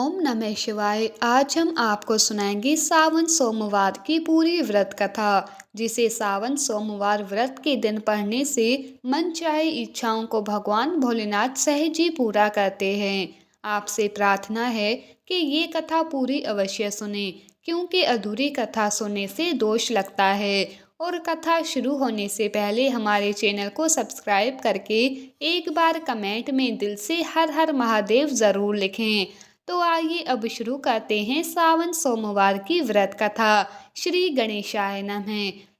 ओम नमः शिवाय। आज हम आपको सुनाएंगे सावन सोमवार की पूरी व्रत कथा, जिसे सावन सोमवार व्रत के दिन पढ़ने से मन चाहे इच्छाओं को भगवान भोलेनाथ सहज ही पूरा करते हैं। आपसे प्रार्थना है कि ये कथा पूरी अवश्य सुने, क्योंकि अधूरी कथा सुनने से दोष लगता है। और कथा शुरू होने से पहले हमारे चैनल को सब्सक्राइब करके एक बार कमेंट में दिल से हर हर महादेव जरूर लिखें। तो आइए अब शुरू करते हैं सावन सोमवार की व्रत कथा। श्री गणेशाय नमः।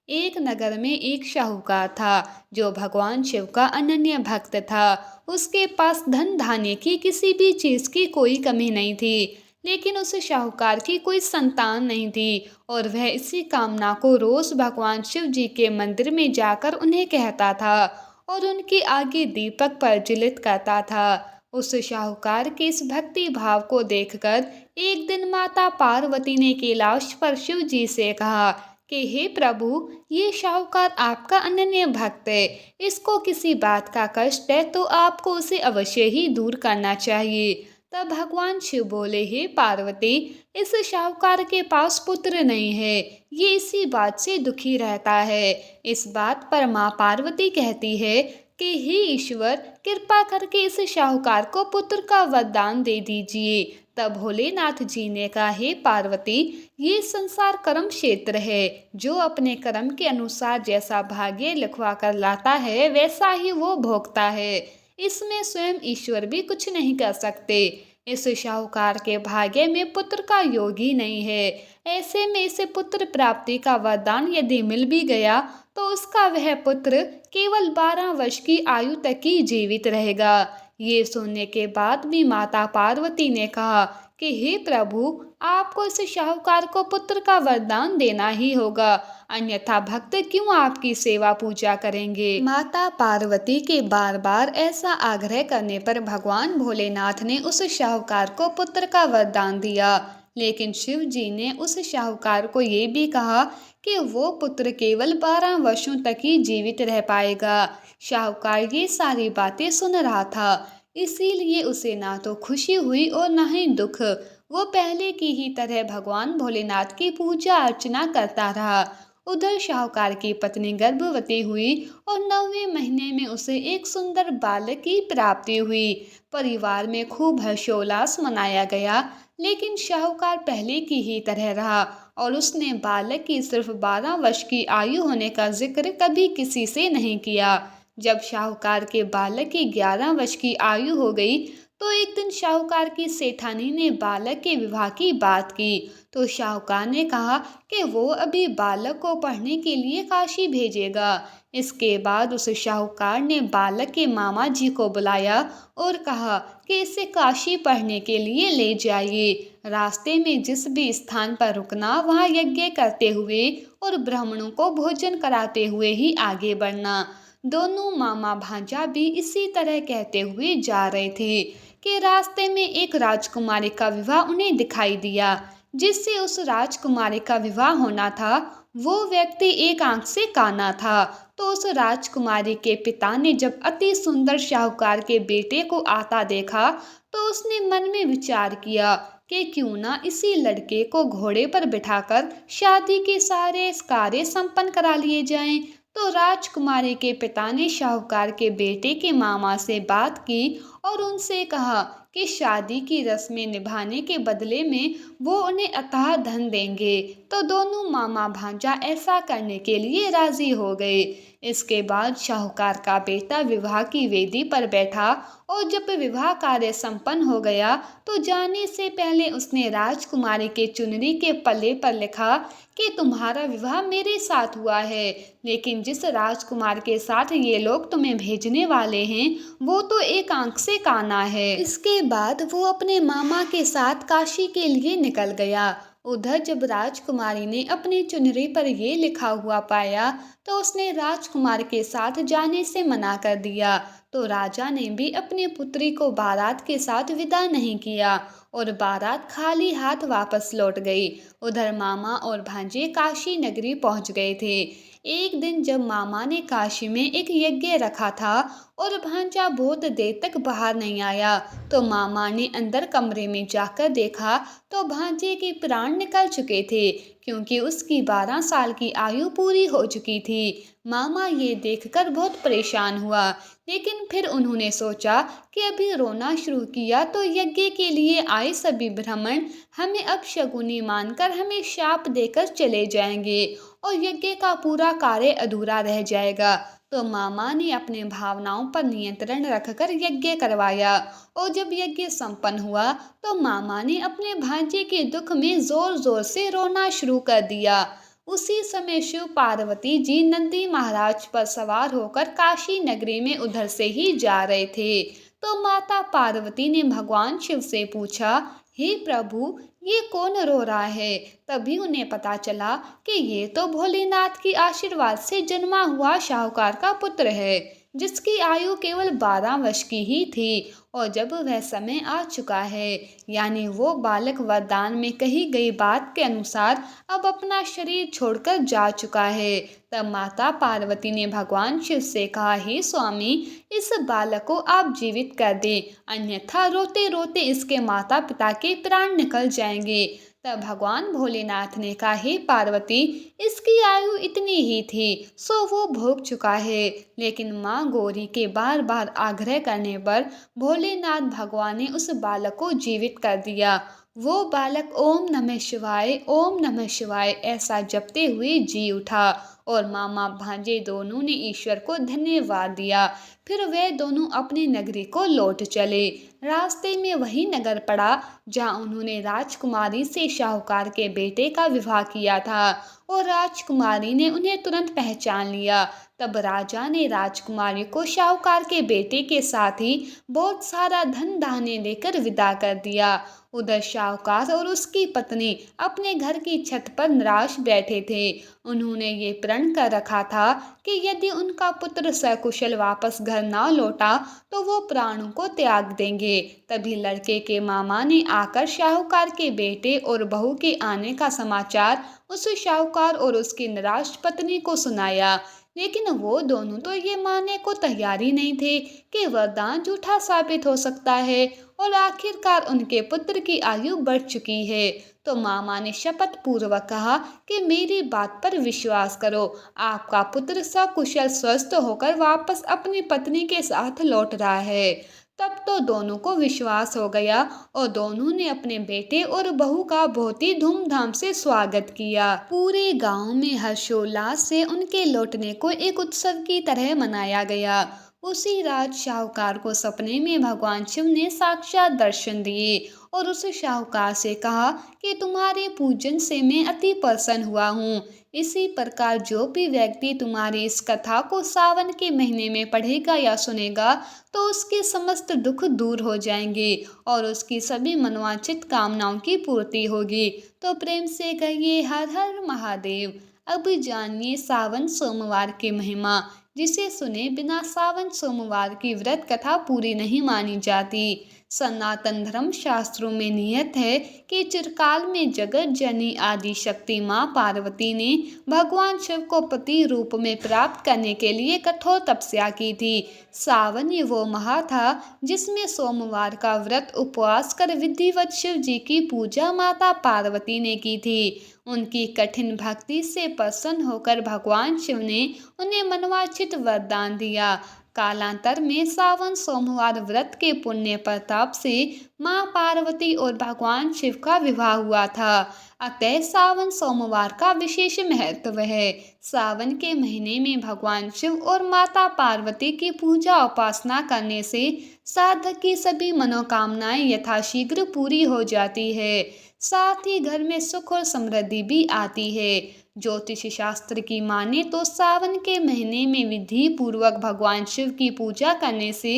एक नगर में एक शाहूकार था, जो भगवान शिव का अनन्य भक्त था। उसके पास धन धान्य की किसी भी चीज की कोई कमी नहीं थी, लेकिन उस शाहूकार की कोई संतान नहीं थी, और वह इसी कामना को रोज भगवान शिव जी के मंदिर में जाकर उन्हें कहता था और उनके आगे दीपक प्रज्वलित करता था। उस शाहूकार के इस भक्ति भाव को देखकर एक दिन माता पार्वती ने कैलाश पर शिव जी से कहा कि हे प्रभु, ये शाहूकार आपका अनन्य भक्त है। इसको किसी बात का कष्ट है तो आपको उसे अवश्य ही दूर करना चाहिए। तब भगवान शिव बोले, हे पार्वती, इस शाहूकार के पास पुत्र नहीं है, ये इसी बात से दुखी रहता है। इस बात पर माँ पार्वती कहती है कि हे ईश्वर, कृपा करके इस शाहूकार को पुत्र का वरदान दे दीजिए। तब भोलेनाथ जी ने कहा, हे पार्वती, ये संसार कर्म क्षेत्र है। जो अपने कर्म के अनुसार जैसा भाग्य लिखवा कर लाता है, वैसा ही वो भोगता है। इसमें स्वयं ईश्वर भी कुछ नहीं कर सकते। इस शाहूकार के भाग्य में पुत्र का योग ही नहीं है। ऐसे में इसे पुत्र प्राप्ति का वरदान यदि मिल भी गया तो उसका वह पुत्र केवल 12 वर्ष की आयु तक ही जीवित रहेगा। ये सुनने के बाद भी माता पार्वती ने कहा कि हे प्रभु, आपको इस शाहूकार को पुत्र का वरदान देना ही होगा, अन्यथा भक्त क्यों आपकी सेवा पूजा करेंगे। माता पार्वती के बार बार ऐसा आग्रह करने पर भगवान भोलेनाथ ने उस शाहूकार को पुत्र का वरदान दिया। लेकिन शिव जी ने उस शाहूकार को ये भी कहा कि वो पुत्र केवल 12 वर्षों तक ही जीवित रह पाएगा। शाहूकार ये सारी बातें सुन रहा था, इसीलिए उसे ना तो खुशी हुई और ना ही दुख। वो पहले की ही तरह भगवान भोलेनाथ की पूजा अर्चना करता रहा। उधर शाहूकार की पत्नी गर्भवती हुई और 9वें महीने में उसे एक सुंदर बालक की प्राप्ति हुई। परिवार में खूब हर्षोल्लास मनाया गया, लेकिन शाहूकार पहले की ही तरह रहा और उसने बालक की सिर्फ 12 वर्ष की आयु होने का जिक्र कभी किसी से नहीं किया। जब शाहूकार के बालक की 11 वर्ष की आयु हो गई तो एक दिन शाहूकार की सेठानी ने बालक के विवाह की बात की। तो शाहूकार ने कहा कि वो अभी बालक को पढ़ने के लिए काशी भेजेगा। इसके बाद उस शाहूकार ने बालक के मामा जी को बुलाया और कहा कि इसे काशी पढ़ने के लिए ले जाइए। रास्ते में जिस भी स्थान पर रुकना, वहाँ यज्ञ करते हुए और ब्राह्मणों को भोजन कराते हुए ही आगे बढ़ना। दोनों मामा भांजा भी इसी तरह कहते हुए जा रहे थे कि रास्ते में एक राजकुमारी का विवाह उन्हें दिखाई दिया। जिससे उस राजकुमारी का विवाह होना था, वो व्यक्ति एक आंख से काना था। तो उस राजकुमारी के पिता ने जब अति सुंदर शाहूकार के बेटे को आता देखा तो उसने मन में विचार किया कि क्यों ना इसी लड़के को घोड़े पर बिठाकर शादी के सारे कार्य संपन्न करा लिए जाएं। तो राजकुमारी के पिता ने शाहूकार के बेटे के मामा से बात की और उनसे कहा कि शादी की रस्में निभाने के बदले में वो उन्हें अथाह धन देंगे। तो दोनों मामा भांजा ऐसा करने के लिए राजी हो गए। इसके बाद शाहूकार का बेटा विवाह की वेदी पर बैठा और जब विवाह कार्य संपन्न हो गया तो जाने से पहले उसने राजकुमारी के चुनरी के पल्ले पर लिखा कि तुम्हारा विवाह मेरे साथ हुआ है, लेकिन जिस राजकुमार के साथ ये लोग तुम्हें भेजने वाले हैं वो तो एक आंख से काना है। इसके बाद वो अपने मामा के साथ काशी के लिए निकल गया। उधर जब राजकुमारी ने अपनी चुनरी पर ये लिखा हुआ पाया तो उसने राजकुमार के साथ जाने से मना कर दिया। तो राजा ने भी अपनी पुत्री को बारात के साथ विदा नहीं किया और बारात खाली हाथ वापस लौट गई। उधर मामा और भांजे काशी नगरी पहुंच गए थे। एक दिन जब मामा ने काशी में एक यज्ञ रखा था और भांजा बहुत देर तक बाहर नहीं आया, तो मामा ने अंदर कमरे में जाकर देखा तो भांजे के प्राण निकल चुके थे, क्योंकि उसकी 12 साल की आयु पूरी हो चुकी थी। मामा ये देखकर बहुत परेशान हुआ, लेकिन फिर उन्होंने सोचा कि अभी रोना शुरू किया तो यज्ञ के लिए आए सभी ब्राह्मण हमें अपशकुनी मानकर हमें शाप देकर चले जाएंगे और यज्ञ का पूरा कार्य अधूरा रह जाएगा। तो मामा ने अपने भावनाओं पर नियंत्रण रखकर यज्ञ करवाया, और जब यज्ञ संपन्न हुआ तो मामा ने अपने भांजे के दुख में जोर जोर से रोना शुरू कर दिया। उसी समय शिव पार्वती जी नंदी महाराज पर सवार होकर काशी नगरी में उधर से ही जा रहे थे। तो माता पार्वती ने भगवान शिव से पूछा, हे प्रभु, ये कौन रो रहा है? तभी उन्हें पता चला कि ये तो भोलेनाथ की आशीर्वाद से जन्मा हुआ शाहूकार का पुत्र है, जिसकी आयु केवल 12 वर्ष की ही थी। और जब वह समय आ चुका है, यानी वो बालक वरदान में कही गई बात के अनुसार अब अपना शरीर छोड़कर जा चुका है। तब माता पार्वती ने भगवान शिव से कहा, हे स्वामी, इस बालक को आप जीवित कर दें, अन्यथा रोते रोते इसके माता पिता के प्राण निकल जाएंगे। तब भगवान भोलेनाथ ने कहा, हे पार्वती, इसकी आयु इतनी ही थी, सो वो भोग चुका है। लेकिन माँ गौरी के बार बार आग्रह करने पर भोलेनाथ भगवान ने उस बालक को जीवित कर दिया। वो बालक ओम नमः शिवाय, ओम नमः शिवाय ऐसा जपते हुए जी उठा, और मामा भांजे दोनों ने ईश्वर को धन्यवाद दिया। फिर वे दोनों अपनी नगरी को लौट चले। रास्ते में वही नगर पड़ा जहाँ उन्होंने राजकुमारी से शाहूकार के बेटे का विवाह किया था, और राजकुमारी ने उन्हें तुरंत पहचान लिया। तब राजा ने राजकुमारी को शाहूकार के बेटे के साथ ही बहुत सारा धन धान्य लेकर विदा कर दिया। उधर शाहूकार और उसकी पत्नी अपने घर की छत पर निराश बैठे थे। उन्होंने ये प्रण कर रखा था कि यदि उनका पुत्र सकुशल वापस घर ना लौटा तो वो प्राणों को त्याग देंगे। तभी लड़के के मामा ने आकर शाहूकार के बेटे और बहू के आने का समाचार उस शाहूकार और उसकी निराश पत्नी को सुनाया, लेकिन वो दोनों तो ये मानने को तैयार ही नहीं थे कि वरदान झूठा साबित हो सकता है, और आखिरकार उनके पुत्र की आयु बढ़ चुकी है। तो मामा ने शपथ पूर्वक कहा कि मेरी बात पर विश्वास करो, आपका पुत्र सकुशल स्वस्थ होकर वापस अपनी पत्नी के साथ लौट रहा है। तब तो दोनों को विश्वास हो गया, और दोनों ने अपने बेटे और बहू का बहुत ही धूमधाम से स्वागत किया। पूरे गांव में हर्षोल्लास से उनके लौटने को एक उत्सव की तरह मनाया गया। उसी रात शाहूकार को सपने में भगवान शिव ने साक्षात दर्शन दिए और उस शाहूकार से कहा कि तुम्हारे पूजन से मैं अति प्रसन्न हुआ हूँ। इसी प्रकार जो भी व्यक्ति तुम्हारी इस कथा को सावन के महीने में पढ़ेगा या सुनेगा तो उसके समस्त दुख दूर हो जाएंगे और उसकी सभी मनोवांछित कामनाओं की पूर्ति होगी। तो प्रेम से कहिए हर हर महादेव। अब जानिए सावन सोमवार की महिमा, जिसे सुने बिना सावन सोमवार की व्रत कथा पूरी नहीं मानी जाती। सनातन धर्म शास्त्रों में नियत है कि चिरकाल में जगत जननी आदि शक्ति माँ पार्वती ने भगवान शिव को पति रूप में प्राप्त करने के लिए कठोर तपस्या की थी। सावन ये वो माह था जिसमें सोमवार का व्रत उपवास कर विधिवत शिव जी की पूजा माता पार्वती ने की थी। उनकी कठिन भक्ति से प्रसन्न होकर भगवान शिव ने उन्हें मनवांछित वरदान दिया। कालांतर में सावन सोमवार व्रत के पुण्य प्रताप से माँ पार्वती और भगवान शिव का विवाह हुआ था। अतः सावन सोमवार का विशेष महत्व है। सावन के महीने में भगवान शिव और माता पार्वती की पूजा उपासना करने से साधक की सभी मनोकामनाएं यथाशीघ्र पूरी हो जाती है। साथ ही घर में सुख और समृद्धि भी आती है। ज्योतिष शास्त्र की माने तो सावन के महीने में विधि पूर्वक भगवान शिव की पूजा करने से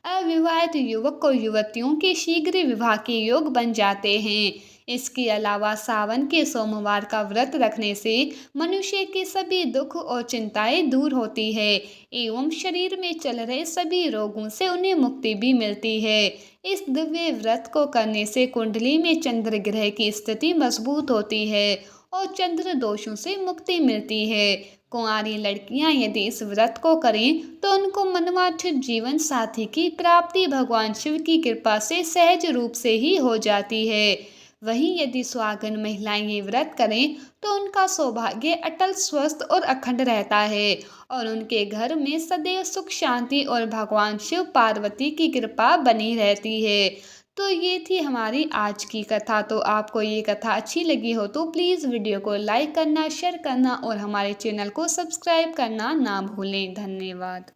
अविवाहित युवक और युवतियों के शीघ्र विवाह के योग बन जाते हैं। इसके अलावा सावन के सोमवार का व्रत रखने से मनुष्य के सभी दुख और चिंताएं दूर होती है एवं शरीर में चल रहे सभी रोगों से उन्हें मुक्ति भी मिलती है। इस दिव्य व्रत को करने से कुंडली में चंद्र ग्रह की स्थिति मजबूत होती है और चंद्र दोषों से मुक्ति मिलती है। कुंवारी लड़कियां यदि इस व्रत को करें तो उनको मनवांछित जीवन साथी की प्राप्ति भगवान शिव की कृपा से सहज रूप से ही हो जाती है। वहीं यदि सुहागन महिलाएं ये व्रत करें तो उनका सौभाग्य अटल, स्वस्थ और अखंड रहता है और उनके घर में सदैव सुख शांति और भगवान शिव पार्वती की कृपा बनी रहती है। तो ये थी हमारी आज की कथा। तो आपको ये कथा अच्छी लगी हो तो प्लीज़ वीडियो को लाइक करना, शेयर करना और हमारे चैनल को सब्सक्राइब करना ना भूलें। धन्यवाद।